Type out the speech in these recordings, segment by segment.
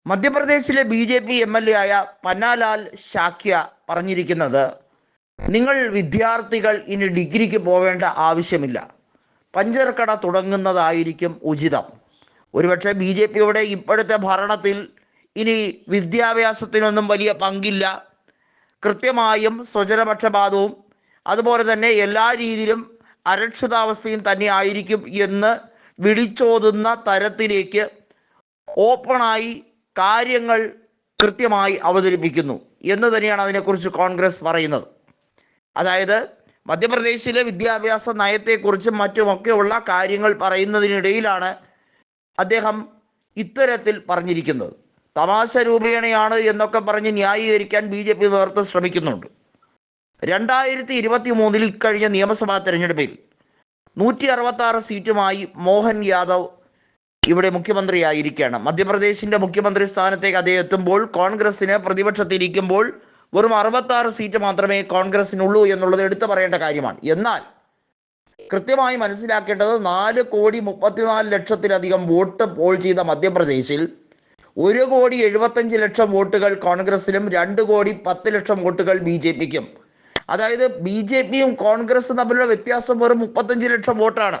മധ്യപ്രദേശിലെ BJP. MLA ആയ പന്നാലാൽ ശാക്യ പറഞ്ഞിരിക്കുന്നത്, നിങ്ങൾ വിദ്യാർത്ഥികൾ ഇനി ഡിഗ്രിക്ക് പോവേണ്ട ആവശ്യമില്ല, പഞ്ചർ കട തുടങ്ങുന്നതായിരിക്കും ഉചിതം. ഒരുപക്ഷെ ബി.ജെ.പിയുടെ ഇപ്പോഴത്തെ ഭരണത്തിൽ ഇനി വിദ്യാഭ്യാസത്തിനൊന്നും വലിയ പങ്കില്ല, കൃത്യമായും സ്വജനപക്ഷപാതവും അതുപോലെ തന്നെ എല്ലാ രീതിയിലും അരക്ഷിതാവസ്ഥയും തന്നെ ആയിരിക്കും എന്ന് വിളിച്ചോതുന്ന തരത്തിലേക്ക് ഓപ്പണായി കാര്യങ്ങൾ കൃത്യമായി അവതരിപ്പിക്കുന്നു എന്ന് തന്നെയാണ് അതിനെക്കുറിച്ച് കോൺഗ്രസ് പറയുന്നത്. അതായത് മധ്യപ്രദേശിലെ വിദ്യാഭ്യാസ നയത്തെക്കുറിച്ചും മറ്റുമൊക്കെയുള്ള കാര്യങ്ങൾ പറയുന്നതിനിടയിലാണ് അദ്ദേഹം ഇത്തരത്തിൽ പറഞ്ഞിരിക്കുന്നത്. തമാശ രൂപേണയാണ് എന്നൊക്കെ പറഞ്ഞ് ന്യായീകരിക്കാൻ ബി.ജെ.പി. നേതൃത്വം ശ്രമിക്കുന്നുണ്ട്. 2023 ഇക്കഴിഞ്ഞ നിയമസഭാ തെരഞ്ഞെടുപ്പിൽ 166 സീറ്റുമായി മോഹൻ യാദവ് ഇവിടെ മുഖ്യമന്ത്രിയായിരിക്കുകയാണ്. മധ്യപ്രദേശിൻ്റെ മുഖ്യമന്ത്രി സ്ഥാനത്തേക്ക് അദ്ദേഹം എത്തുമ്പോൾ കോൺഗ്രസ്സിന് പ്രതിപക്ഷത്തിരിക്കുമ്പോൾ വെറും 66 സീറ്റ് മാത്രമേ കോൺഗ്രസ്സിനുള്ളൂ എന്നുള്ളത് എടുത്തു പറയേണ്ട കാര്യമാണ്. എന്നാൽ കൃത്യമായി മനസ്സിലാക്കേണ്ടത് 4,34,00,000 വോട്ട് പോൾ ചെയ്ത മധ്യപ്രദേശിൽ 1,75,00,000 വോട്ടുകൾ കോൺഗ്രസ്സിനും 2,10,00,000 വോട്ടുകൾ ബി.ജെ.പിക്കും. അതായത് ബി.ജെ.പിയും കോൺഗ്രസും തമ്മിലുള്ള വ്യത്യാസം വെറും 35 ലക്ഷം വോട്ടാണ്.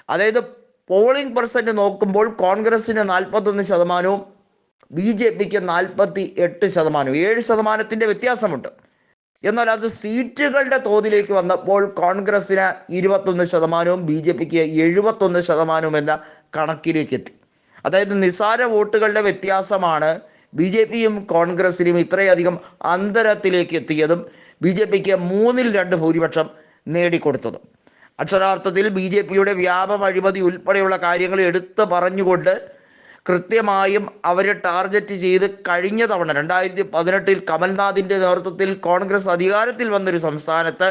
അതായത് പോളിംഗ് പെർസെൻറ്റ് നോക്കുമ്പോൾ കോൺഗ്രസ്സിന് 41%, ബി.ജെ.പിക്ക് 48%, 7% വ്യത്യാസമുണ്ട്. എന്നാൽ അത് സീറ്റുകളുടെ തോതിലേക്ക് വന്നപ്പോൾ കോൺഗ്രസ്സിന് 21%, ബി.ജെ.പിക്ക് 71% എന്ന കണക്കിലേക്ക് എത്തി. അതായത് നിസ്സാര വോട്ടുകളുടെ വ്യത്യാസമാണ് ബി.ജെ.പിയും കോൺഗ്രസ്സിനും ഇത്രയധികം അന്തരത്തിലേക്ക് എത്തിയതും ബി.ജെ.പിക്ക് 2/3 ഭൂരിപക്ഷം നേടിക്കൊടുത്തതും. അക്ഷരാർത്ഥത്തിൽ ബി.ജെ.പിയുടെ വ്യാപക അഴിമതി ഉൾപ്പെടെയുള്ള കാര്യങ്ങൾ എടുത്തു പറഞ്ഞുകൊണ്ട് കൃത്യമായും അവരെ ടാർഗറ്റ് ചെയ്ത് കഴിഞ്ഞ തവണ 2018 കമൽനാഥിൻ്റെ നേതൃത്വത്തിൽ കോൺഗ്രസ് അധികാരത്തിൽ വന്നൊരു സംസ്ഥാനത്ത്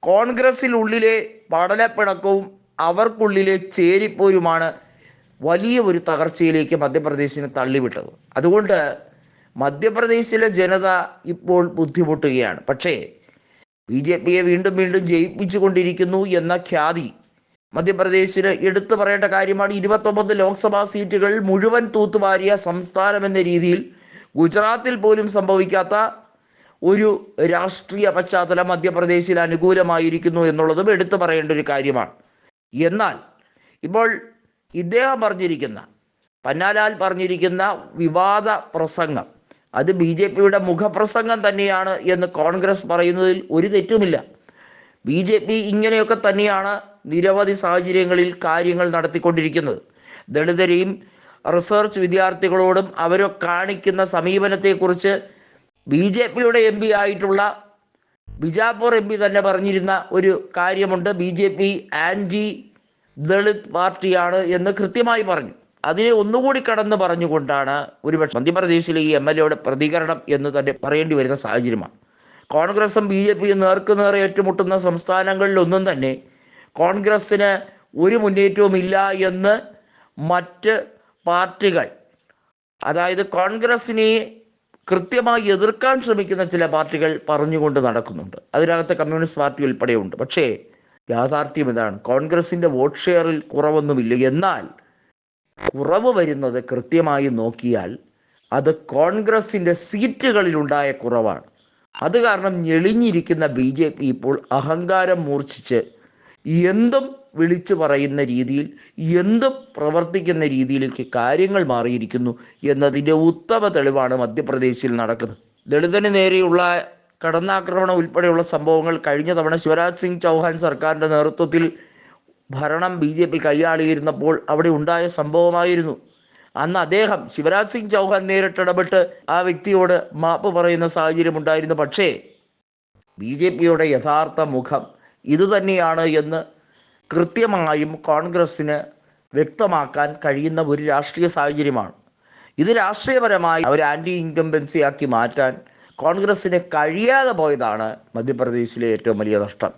കോൺഗ്രസ്സിനുള്ളിലെ പടലപ്പിണക്കവും അവർക്കുള്ളിലെ ചേരിപ്പോരുമാണ് വലിയ ഒരു തകർച്ചയിലേക്ക് മധ്യപ്രദേശിനെ തള്ളിവിട്ടത്. അതുകൊണ്ട് മധ്യപ്രദേശിലെ ജനത ഇപ്പോൾ ബുദ്ധിമുട്ടുകയാണ്. പക്ഷേ ബി.ജെ.പിയെ വീണ്ടും വീണ്ടും ജയിപ്പിച്ചു കൊണ്ടിരിക്കുന്നു എന്ന ഖ്യാതി മധ്യപ്രദേശിന് എടുത്തു പറയേണ്ട കാര്യമാണ്. 29 ലോക്സഭാ സീറ്റുകൾ മുഴുവൻ തൂത്തുവാരിയ സംസ്ഥാനമെന്ന രീതിയിൽ ഗുജറാത്തിൽ പോലും സംഭവിക്കാത്ത ഒരു രാഷ്ട്രീയ പശ്ചാത്തലം മധ്യപ്രദേശിൽ അനുകൂലമായിരിക്കുന്നു എന്നുള്ളതും എടുത്തു പറയേണ്ട ഒരു കാര്യമാണ്. എന്നാൽ ഇപ്പോൾ ഇദ്ദേഹം പറഞ്ഞിരിക്കുന്ന, പന്നാലാൽ പറഞ്ഞിരിക്കുന്ന വിവാദ പ്രസംഗം അത് ബി.ജെ.പിയുടെ മുഖപ്രസംഗം തന്നെയാണ് എന്ന് കോൺഗ്രസ് പറയുന്നതിൽ ഒരു തെറ്റുമില്ല. ബി.ജെ.പി ഇങ്ങനെയൊക്കെ തന്നെയാണ് നിരവധി സാഹചര്യങ്ങളിൽ കാര്യങ്ങൾ നടത്തിക്കൊണ്ടിരിക്കുന്നത്. ദളിതരെയും റിസർച്ച് വിദ്യാർത്ഥികളോടും അവർ കാണിക്കുന്ന സമീപനത്തെക്കുറിച്ച് ബി.ജെ.പിയുടെ എം.പി ആയിട്ടുള്ള ബിജാപൂർ എം.പി തന്നെ പറഞ്ഞിരുന്ന ഒരു കാര്യമുണ്ട്. ബി.ജെ.പി ആൻറ്റി ദളിത് പാർട്ടിയാണ് എന്ന് കൃത്യമായി പറഞ്ഞു. അതിനെ ഒന്നുകൂടി കടന്ന് പറഞ്ഞുകൊണ്ടാണ് ഒരുപക്ഷെ മധ്യപ്രദേശിലെ ഈ എം.എൽ.എയുടെ പ്രതികരണം എന്ന് തന്നെ പറയേണ്ടി വരുന്ന സാഹചര്യമാണ്. കോൺഗ്രസും ബി.ജെ.പിയും നേർക്കുനേർ ഏറ്റുമുട്ടുന്ന സംസ്ഥാനങ്ങളിലൊന്നും തന്നെ കോൺഗ്രസ്സിന് ഒരു മുന്നേറ്റവും ഇല്ല എന്ന് മറ്റ് പാർട്ടികൾ, അതായത് കോൺഗ്രസ്സിനെ കൃത്യമായി എതിർക്കാൻ ശ്രമിക്കുന്ന ചില പാർട്ടികൾ പറഞ്ഞുകൊണ്ട് നടക്കുന്നുണ്ട്. അതിനകത്ത് കമ്മ്യൂണിസ്റ്റ് പാർട്ടി ഉൾപ്പെടെയുണ്ട്. പക്ഷേ യാഥാർത്ഥ്യം ഇതാണ്, കോൺഗ്രസിൻ്റെ വോട്ട് ഷെയറിൽ കുറവൊന്നുമില്ല. എന്നാൽ കുറവ് വരുന്നത് കൃത്യമായി നോക്കിയാൽ അത് കോൺഗ്രസിൻ്റെ സീറ്റുകളിലുണ്ടായ കുറവാണ്. അത് കാരണം ഞെളിഞ്ഞിരിക്കുന്ന ബി.ജെ.പി ഇപ്പോൾ അഹങ്കാരം മൂർച്ഛിച്ച് എന്തും വിളിച്ചു പറയുന്ന രീതിയിൽ, എന്തും പ്രവർത്തിക്കുന്ന രീതിയിലേക്ക് കാര്യങ്ങൾ മാറിയിരിക്കുന്നു എന്നതിൻ്റെ ഉത്തമ തെളിവാണ് മധ്യപ്രദേശിൽ നടക്കുന്നത്. ദളിതന് നേരെയുള്ള കടന്നാക്രമണം ഉൾപ്പെടെയുള്ള സംഭവങ്ങൾ കഴിഞ്ഞ തവണ ശിവരാജ് സിംഗ് ചൗഹാൻ സർക്കാരിൻ്റെ നേതൃത്വത്തിൽ ഭരണം ബി.ജെ.പി കൈയാളിയിരുന്നപ്പോൾ അവിടെ ഉണ്ടായ സംഭവമായിരുന്നു. അന്ന് അദ്ദേഹം, ശിവരാജ് സിംഗ് ചൗഹാൻ, നേരിട്ടിടപെട്ട് ആ വ്യക്തിയോട് മാപ്പ് പറയുന്ന സാഹചര്യം ഉണ്ടായിരുന്നു. പക്ഷേ ബി.ജെ.പിയുടെ യഥാർത്ഥ മുഖം ഇതുതന്നെയാണ് എന്ന് കൃത്യമായും കോൺഗ്രസ്സിന് വ്യക്തമാക്കാൻ കഴിയുന്ന ഒരു രാഷ്ട്രീയ സാഹചര്യമാണ്. ഇത് രാഷ്ട്രീയപരമായി അവർ ആൻറ്റി ഇൻകംബൻസിയാക്കി മാറ്റാൻ കോൺഗ്രസ്സിന് കഴിയാതെ പോയതാണ് മധ്യപ്രദേശിലെ ഏറ്റവും വലിയ നഷ്ടം.